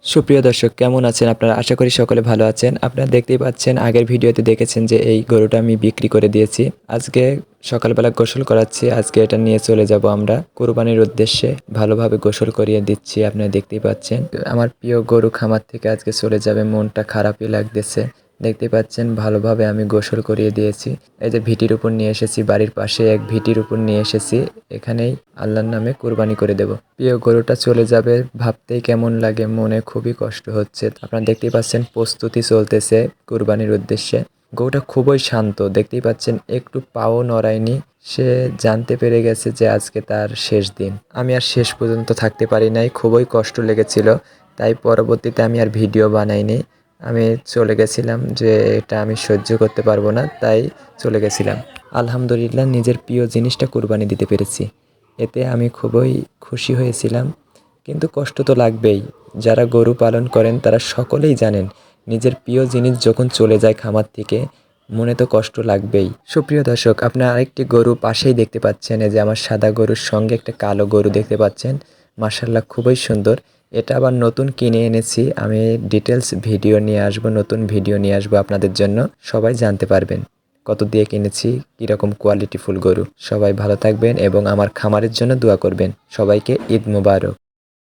সুপ্রিয় দর্শক কেমন আছেন আপনারা? আশা করি সকলে ভালো আছেন। আপনারা দেখতেই পাচ্ছেন আগের ভিডিওতে দেখেছেন যে এই গরুটা আমি বিক্রি করে দিয়েছি। আজকে সকালবেলা গোসল করাচ্ছি। আজকে এটা নিয়ে চলে যাব আমরা কুরবানির উদ্দেশ্যে। ভালোভাবে গোসল করিয়ে দিচ্ছি আপনারা দেখতেই পাচ্ছেন। আমার প্রিয় গরু খামার থেকে আজকে চলে যাবে, মনটা খারাপই লাগতেছে। দেখতেই পাচ্ছেন ভালোভাবে আমি গোসল করিয়ে দিয়েছি। এই যে ভিটির উপর নিয়ে এসেছি, বাড়ির পাশে এক ভিটির উপর নিয়ে এসেছি। এখানেই আল্লাহর নামে কুরবানি করে দেব। প্রিয় গরুটা চলে যাবে ভাবতেই কেমন লাগে, মনে খুবই কষ্ট হচ্ছে। আপনারা দেখতেই পাচ্ছেন প্রস্তুতি চলতেছে কুরবানির উদ্দেশ্যে। গরুটা খুবই শান্ত, দেখতেই পাচ্ছেন একটু পাও নড়ায়নি। সে জানতে পেরে গেছে যে আজকে তার শেষ দিন। আমি আর শেষ পর্যন্ত থাকতে পারি নাই, খুবই কষ্ট লেগেছিল। তাই পরবর্তীতে আমি আর ভিডিও বানাইনি। আমি চলে গেছিলাম যে এটা আমি সহ্য করতে পারবো না, তাই চলে গেছিলাম। আলহামদুলিল্লাহ নিজের প্রিয় জিনিসটা কুরবানি দিতে পেরেছি, এতে আমি খুবই খুশি হয়েছিলাম। কিন্তু কষ্ট তো লাগবেই। যারা গরু পালন করেন তারা সকলেই জানেন নিজের প্রিয় জিনিস যখন চলে যায় খামার থেকে মনে তো কষ্ট লাগবেই। সুপ্রিয় দর্শক, আপনারা আরেকটি গরু পাশেই দেখতে পাচ্ছেন। এই যে আমার সাদা গরুর সঙ্গে একটা কালো গরু দেখতে পাচ্ছেন। মাশাআল্লাহ খুবই সুন্দর। এটা আবার নতুন কিনে এনেছি। আমি ডিটেলস ভিডিও নিয়ে আসবো, নতুন ভিডিও নিয়ে আসবো আপনাদের জন্য। সবাই জানতে পারবেন কত দিয়ে কিনেছি, কীরকম কোয়ালিটিফুল গরু। সবাই ভালো থাকবেন এবং আমার খামারের জন্য দোয়া করবেন। সবাইকে ঈদ মোবারক।